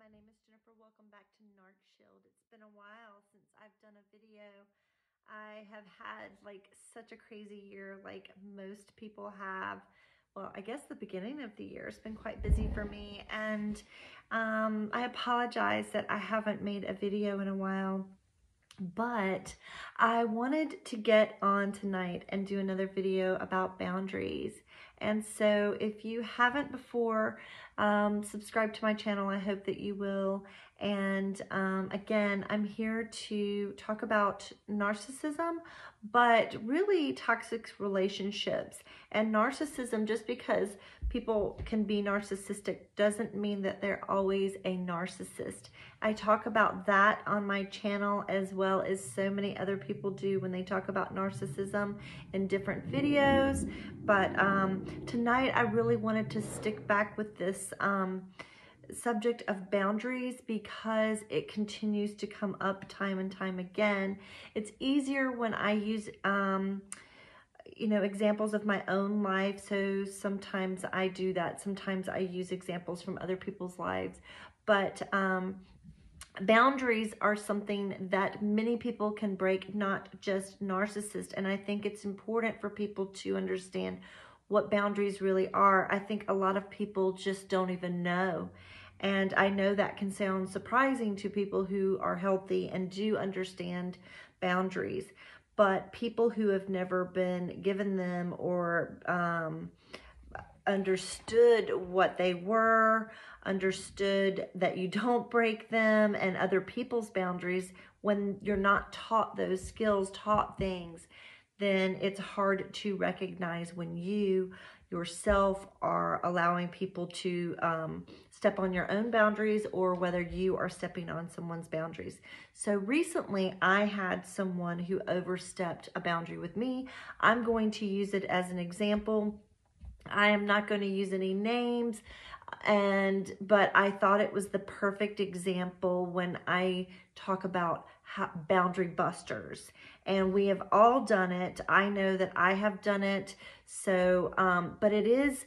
my name is Jennifer. Welcome back to Narcshield. It's been a while since I've done a video. I have had like such a crazy year, like most people have. Well, I guess the beginning of the year has been quite busy for me, and I apologize that I haven't made a video in a while. But I wanted to get on tonight and do another video about boundaries. And so if you haven't before subscribed to my channel, I hope that you will. And again, I'm here to talk about narcissism, but really toxic relationships. And narcissism, just because people can be narcissistic doesn't mean that they're always a narcissist. I talk about that on my channel, as well as so many other people do when they talk about narcissism in different videos. But tonight I really wanted to stick back with this subject of boundaries because it continues to come up time and time again. It's easier when I use examples of my own life. So sometimes I do that. Sometimes I use examples from other people's lives. But boundaries are something that many people can break, not just narcissists. And I think it's important for people to understand what boundaries really are. I think a lot of people just don't even know. And I know that can sound surprising to people who are healthy and do understand boundaries. But people who have never been given them or understood what they were, understood that you don't break them and other people's boundaries, when you're not taught those skills, taught things, then it's hard to recognize when you yourself are allowing people to step on your own boundaries, or whether you are stepping on someone's boundaries. So recently I had someone who overstepped a boundary with me. I'm going to use it as an example. I am not going to use any names, but I thought it was the perfect example when I talk about boundary busters. And we have all done it. I know that I have done it. So, but it is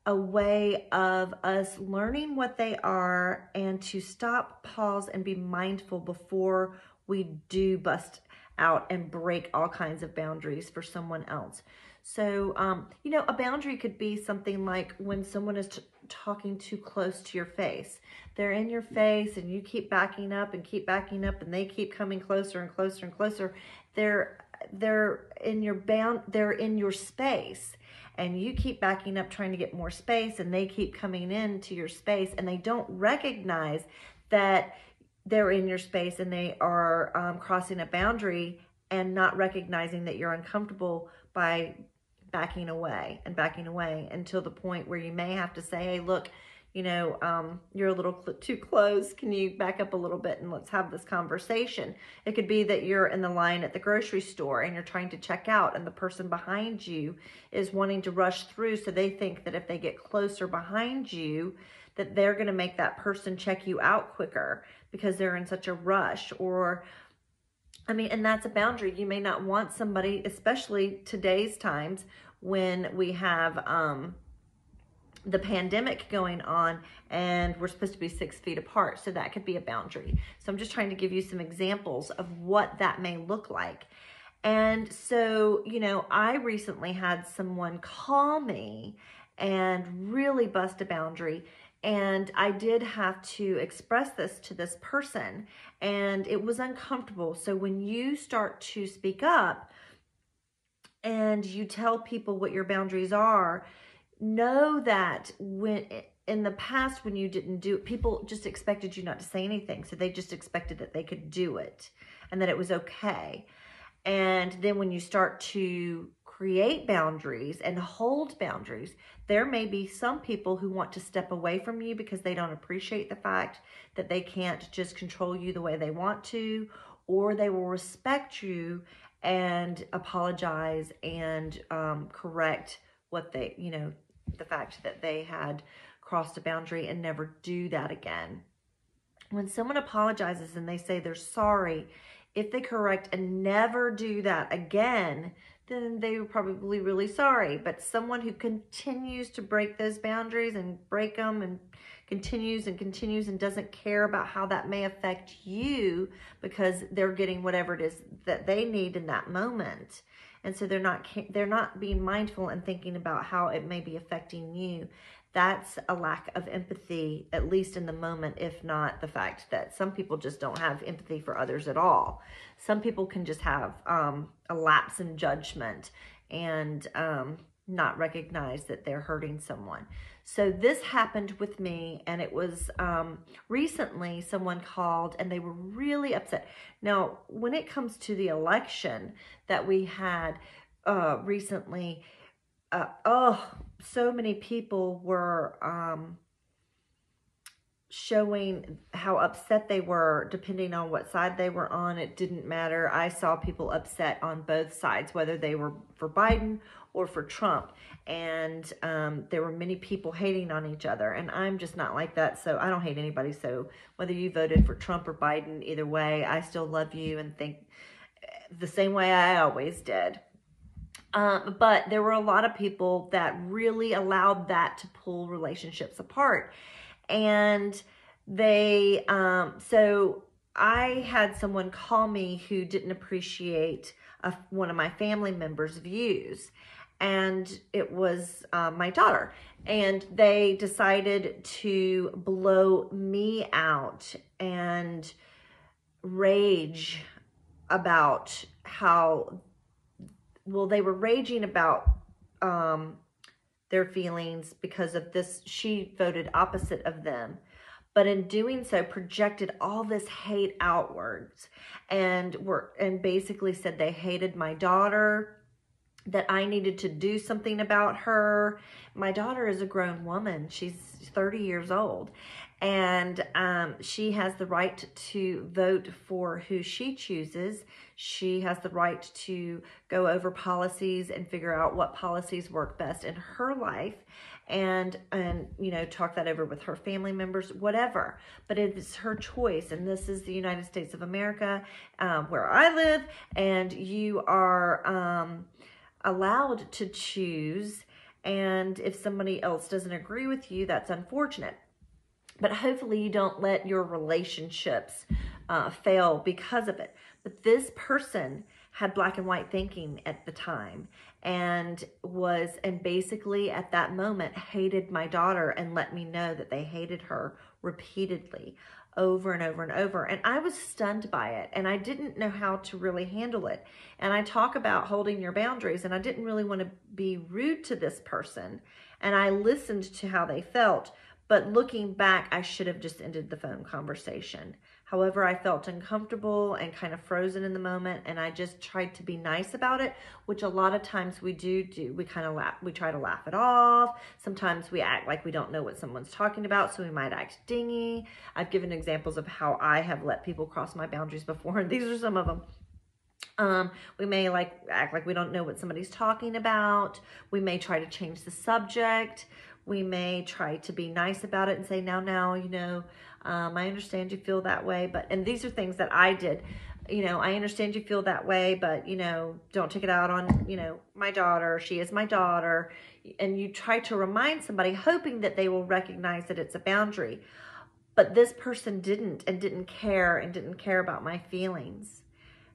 a way of us learning what they are, and to stop, pause, and be mindful before we do bust out and break all kinds of boundaries for someone else. So, a boundary could be something like when someone is talking too close to your face. They're in your face and you keep backing up and keep backing up, and they keep coming closer and closer and closer. They're in your space, and you keep backing up trying to get more space, and they keep coming into your space, and they don't recognize that they're in your space and they are crossing a boundary, and not recognizing that you're uncomfortable by backing away until the point where you may have to say, hey, look, you're a little too close. Can you back up a little bit and let's have this conversation? It could be that you're in the line at the grocery store and you're trying to check out, and the person behind you is wanting to rush through. So they think that if they get closer behind you, that they're going to make that person check you out quicker because they're in such a rush. And that's a boundary. You may not want somebody, especially today's times when we have the pandemic going on and we're supposed to be 6 feet apart. So that could be a boundary. So I'm just trying to give you some examples of what that may look like. And so, I recently had someone call me and really bust a boundary. And I did have to express this to this person, and it was uncomfortable. So when you start to speak up and you tell people what your boundaries are, know that in the past, when you didn't do it, people just expected you not to say anything. So they just expected that they could do it and that it was okay. And then when you start to create boundaries and hold boundaries, there may be some people who want to step away from you because they don't appreciate the fact that they can't just control you the way they want to, or they will respect you and apologize and correct what they, the fact that they had crossed a boundary, and never do that again. When someone apologizes and they say they're sorry, if they correct and never do that again, then they were probably really sorry. But someone who continues to break those boundaries and break them and continues and continues and doesn't care about how that may affect you because they're getting whatever it is that they need in that moment. And so they're not being mindful and thinking about how it may be affecting you. That's a lack of empathy, at least in the moment, if not the fact that some people just don't have empathy for others at all. Some people can just have a lapse in judgment and not recognize that they're hurting someone. So this happened with me, and it was recently someone called and they were really upset. Now, when it comes to the election that we had recently, so many people were showing how upset they were depending on what side they were on. It didn't matter. I saw people upset on both sides, whether they were for Biden or for Trump. And there were many people hating on each other. And I'm just not like that. So I don't hate anybody. So whether you voted for Trump or Biden, either way, I still love you and think the same way I always did. But there were a lot of people that really allowed that to pull relationships apart. And they, so I had someone call me who didn't appreciate one of my family members' views. And it was my daughter. And they decided to blow me out and rage about how, well, they were raging about their feelings because of this. She voted opposite of them, but in doing so projected all this hate outwards and basically said they hated my daughter, that I needed to do something about her. My daughter is a grown woman. She's 30 years old, and she has the right to vote for who she chooses. She has the right to go over policies and figure out what policies work best in her life, and you know, talk that over with her family members, whatever. But it is her choice, and this is the United States of America, where I live, and you are allowed to choose. And if somebody else doesn't agree with you, that's unfortunate. But hopefully you don't let your relationships fail because of it. But this person had black and white thinking at the time, and basically at that moment hated my daughter and let me know that they hated her repeatedly, over and over and over. And I was stunned by it, and I didn't know how to really handle it. And I talk about holding your boundaries, and I didn't really want to be rude to this person. And I listened to how they felt, but looking back, I should have just ended the phone conversation. However, I felt uncomfortable and kind of frozen in the moment, and I just tried to be nice about it, which a lot of times we do. We kind of laugh. We try to laugh it off. Sometimes we act like we don't know what someone's talking about, so we might act dingy. I've given examples of how I have let people cross my boundaries before, and these are some of them. We may act like we don't know what somebody's talking about. We may try to change the subject. We may try to be nice about it and say, now, you know, I understand you feel that way, and these are things that I did. You know, I understand you feel that way, but, you know, don't take it out on, you know, my daughter. She is my daughter. And you try to remind somebody, hoping that they will recognize that it's a boundary. But this person didn't care about my feelings.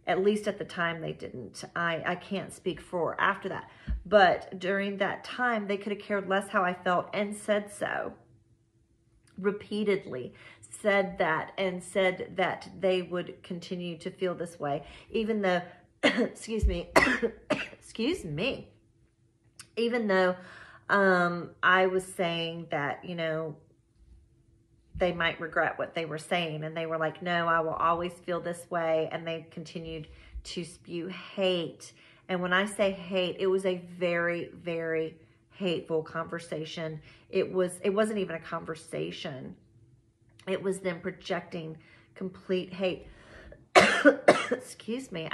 At least at the time they didn't. I can't speak for after that. But during that time, they could have cared less how I felt and said so. Repeatedly said that, and said that they would continue to feel this way, even though, excuse me, even though I was saying that, you know, they might regret what they were saying. And they were like, no, I will always feel this way. And they continued to spew hate. And when I say hate, it was a very, very hateful conversation. It wasn't even a conversation. It was them projecting complete hate. Excuse me.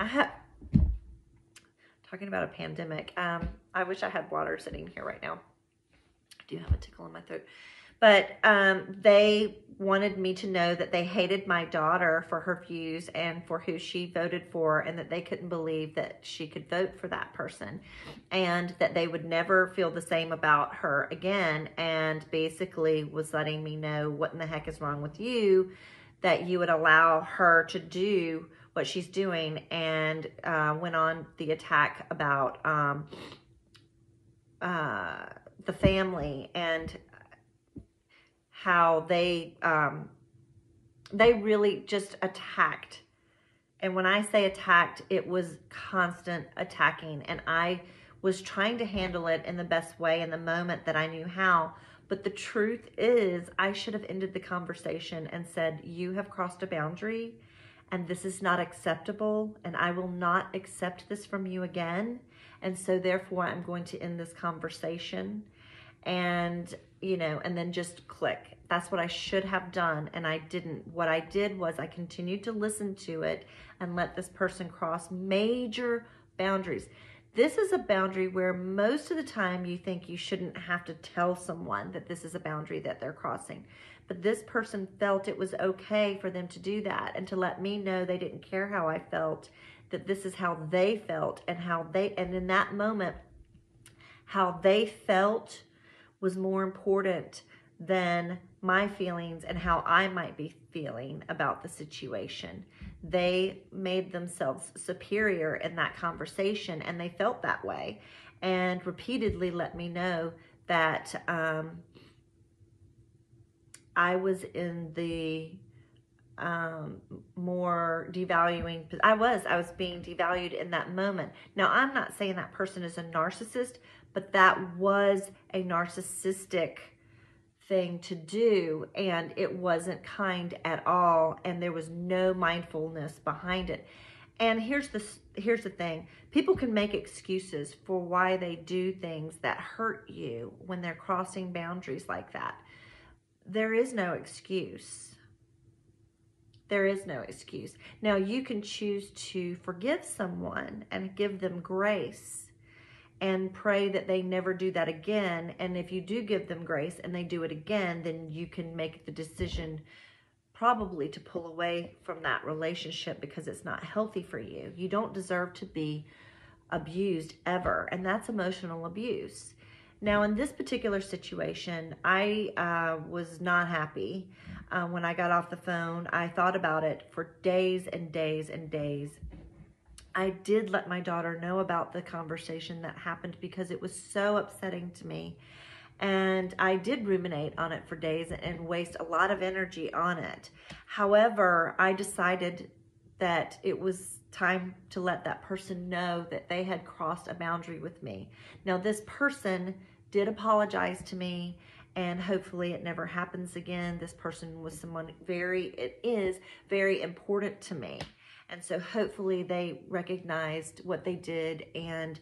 Talking about a pandemic. I wish I had water sitting here right now. I do have a tickle in my throat. But they wanted me to know that they hated my daughter for her views and for who she voted for, and that they couldn't believe that she could vote for that person, and that they would never feel the same about her again, and basically was letting me know, what in the heck is wrong with you that you would allow her to do what she's doing, and went on the attack about the family and how they really just attacked. And when I say attacked, it was constant attacking. And I was trying to handle it in the best way in the moment that I knew how. But the truth is, I should have ended the conversation and said, you have crossed a boundary and this is not acceptable, and I will not accept this from you again. And so therefore I'm going to end this conversation. And, you know, and then just click. That's what I should have done, and I didn't. What I did was I continued to listen to it and let this person cross major boundaries. This is a boundary where most of the time you think you shouldn't have to tell someone that this is a boundary that they're crossing. But this person felt it was okay for them to do that, and to let me know they didn't care how I felt, that this is how they felt, and and in that moment, how they felt was more important than my feelings and how I might be feeling about the situation. They made themselves superior in that conversation, and they felt that way, and repeatedly let me know that I was in the more devaluing. I was being devalued in that moment. Now, I'm not saying that person is a narcissist, but that was a narcissistic thing to do, and it wasn't kind at all, and there was no mindfulness behind it. And here's the thing. People can make excuses for why they do things that hurt you when they're crossing boundaries like that. There is no excuse. There is no excuse. Now, you can choose to forgive someone and give them grace and pray that they never do that again. And if you do give them grace and they do it again, then you can make the decision probably to pull away from that relationship, because it's not healthy for you. You don't deserve to be abused ever, and that's emotional abuse. Now, in this particular situation, I was not happy. When I got off the phone, I thought about it for days and days and days. I did let my daughter know about the conversation that happened because it was so upsetting to me. And I did ruminate on it for days and waste a lot of energy on it. However, I decided that it was time to let that person know that they had crossed a boundary with me. Now, this person did apologize to me, and hopefully it never happens again. This person was someone it is very important to me. And so hopefully they recognized what they did and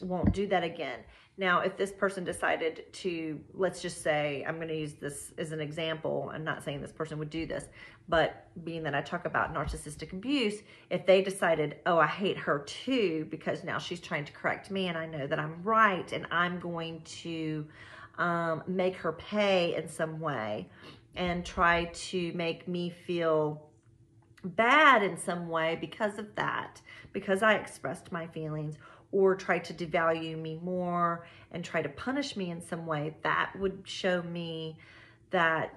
won't do that again. Now, if this person decided to, let's just say, I'm going to use this as an example. I'm not saying this person would do this, but being that I talk about narcissistic abuse, if they decided, oh, I hate her too, because now she's trying to correct me and I know that I'm right, and I'm going to make her pay in some way and try to make me feel bad in some way because of that, because I expressed my feelings, or try to devalue me more and try to punish me in some way, that would show me that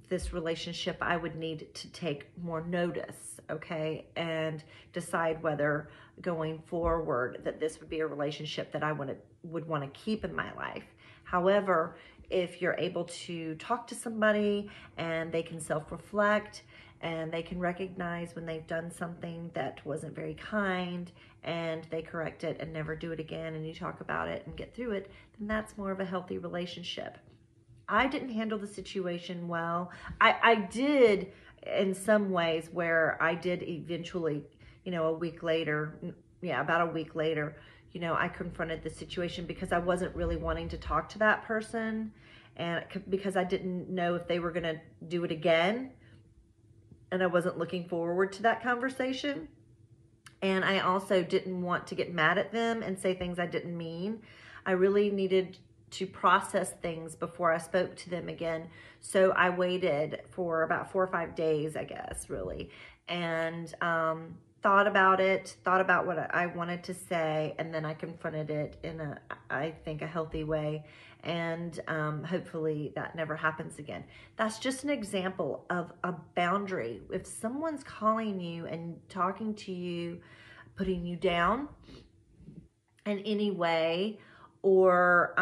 this relationship, I would need to take more notice, okay, and decide whether going forward that this would be a relationship that I would want to keep in my life. However, if you're able to talk to somebody and they can self-reflect and they can recognize when they've done something that wasn't very kind and they correct it and never do it again, and you talk about it and get through it, then that's more of a healthy relationship. I didn't handle the situation well. I did in some ways, where I did eventually, about a week later, I confronted the situation because I wasn't really wanting to talk to that person, and because I didn't know if they were going to do it again, and I wasn't looking forward to that conversation. And I also didn't want to get mad at them and say things I didn't mean. I really needed to process things before I spoke to them again. So I waited for about 4 or 5 days, I guess, really, and thought about it, thought about what I wanted to say, and then I confronted it in I think, a healthy way. And hopefully that never happens again. That's just an example of a boundary. If someone's calling you and talking to you, putting you down in any way, or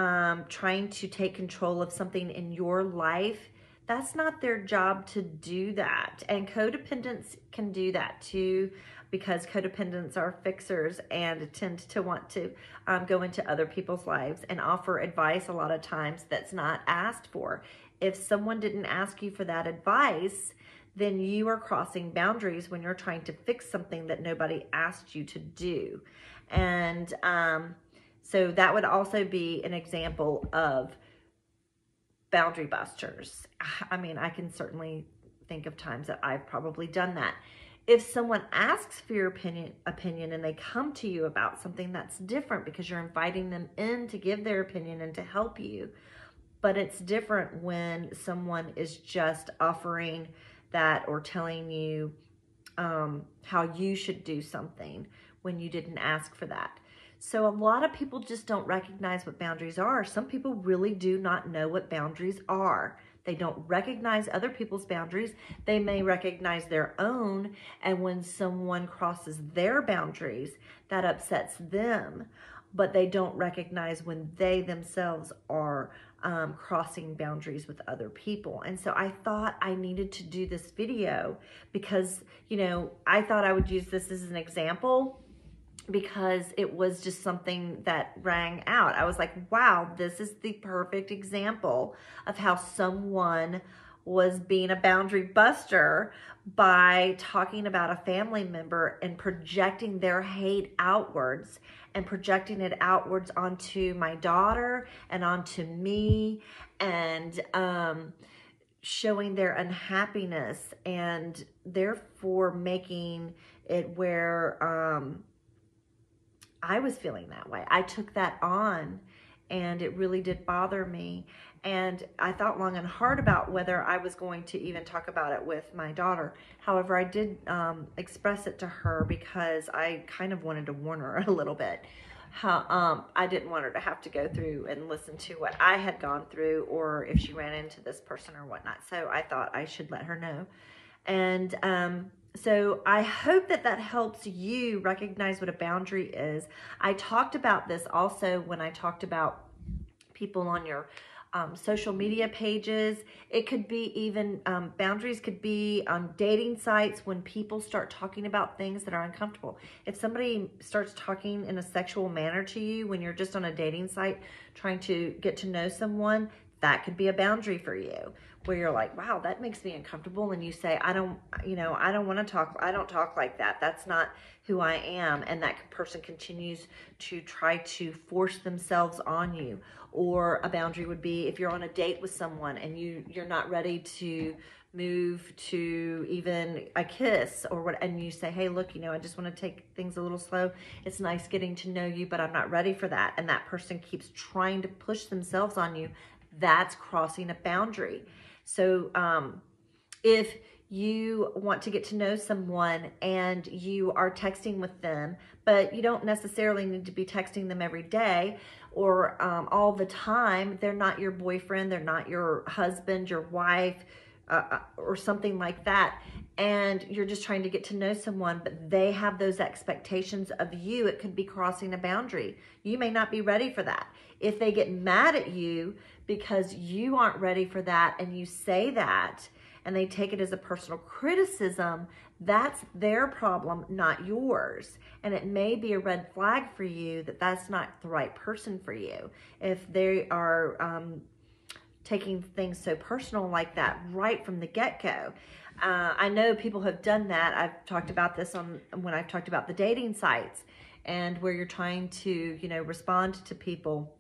trying to take control of something in your life, that's not their job to do that. And codependents can do that too, because codependents are fixers and tend to want to go into other people's lives and offer advice a lot of times that's not asked for. If someone didn't ask you for that advice, then you are crossing boundaries when you're trying to fix something that nobody asked you to do. And so that would also be an example of boundary busters. I mean, I can certainly think of times that I've probably done that. If someone asks for your opinion and they come to you about something, that's different, because you're inviting them in to give their opinion and to help you. But it's different when someone is just offering that or telling you how you should do something when you didn't ask for that. So a lot of people just don't recognize what boundaries are. Some people really do not know what boundaries are. They don't recognize other people's boundaries. They may recognize their own, and when someone crosses their boundaries, that upsets them, but they don't recognize when they themselves are crossing boundaries with other people. And so I thought I needed to do this video because, you know, I thought I would use this as an example, because it was just something that rang out. I was like, wow, this is the perfect example of how someone was being a boundary buster by talking about a family member and projecting their hate outwards, and projecting it outwards onto my daughter and onto me, and showing their unhappiness, and therefore making it where I was feeling that way. I took that on, and it really did bother me. And I thought long and hard about whether I was going to even talk about it with my daughter. However, I did express it to her, because I kind of wanted to warn her a little bit. How I didn't want her to have to go through and listen to what I had gone through, or if she ran into this person or whatnot. So I thought I should let her know. And so I hope that that helps you recognize what a boundary is. I talked about this also when I talked about people on your social media pages. It could be even, boundaries could be on dating sites when people start talking about things that are uncomfortable. If somebody starts talking in a sexual manner to you when you're just on a dating site trying to get to know someone, that could be a boundary for you, where you're like, wow, that makes me uncomfortable. And you say, I don't want to talk. I don't talk like that. That's not who I am. And that person continues to try to force themselves on you. Or a boundary would be if you're on a date with someone and you're not ready to move to even a kiss or what, and you say, hey, look, I just want to take things a little slow. It's nice getting to know you, but I'm not ready for that. And that person keeps trying to push themselves on you. That's crossing a boundary. So if you want to get to know someone and you are texting with them, but you don't necessarily need to be texting them every day or all the time, they're not your boyfriend, they're not your husband, your wife, or something like that, and you're just trying to get to know someone, but they have those expectations of you, it could be crossing a boundary. You may not be ready for that. If they get mad at you because you aren't ready for that and you say that, and they take it as a personal criticism, that's their problem, not yours. And it may be a red flag for you that that's not the right person for you. If they are taking things so personal like that right from the get-go. I know people have done that. I've talked about this when I've talked about the dating sites, and where you're trying to, respond to people,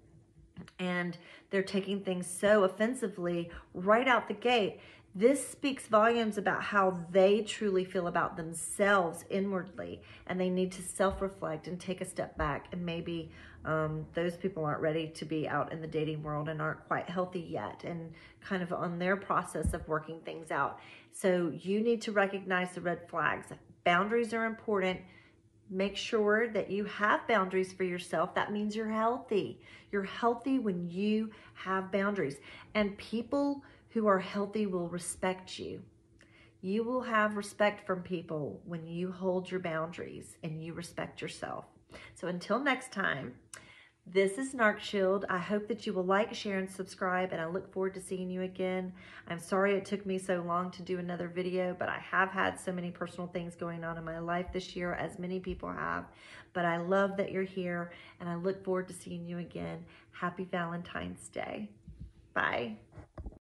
and they're taking things so offensively right out the gate This speaks volumes about how they truly feel about themselves inwardly, and they need to self-reflect and take a step back. And maybe those people aren't ready to be out in the dating world and aren't quite healthy yet and kind of on their process of working things out. So you need to recognize the red flags. Boundaries are important. Make sure that you have boundaries for yourself. That means you're healthy. You're healthy when you have boundaries. And people who are healthy will respect you. You will have respect from people when you hold your boundaries and you respect yourself. So until next time, this is Narcshield. I hope that you will like, share, and subscribe, and I look forward to seeing you again. I'm sorry it took me so long to do another video, but I have had so many personal things going on in my life this year, as many people have. But I love that you're here, and I look forward to seeing you again. Happy Valentine's Day. Bye.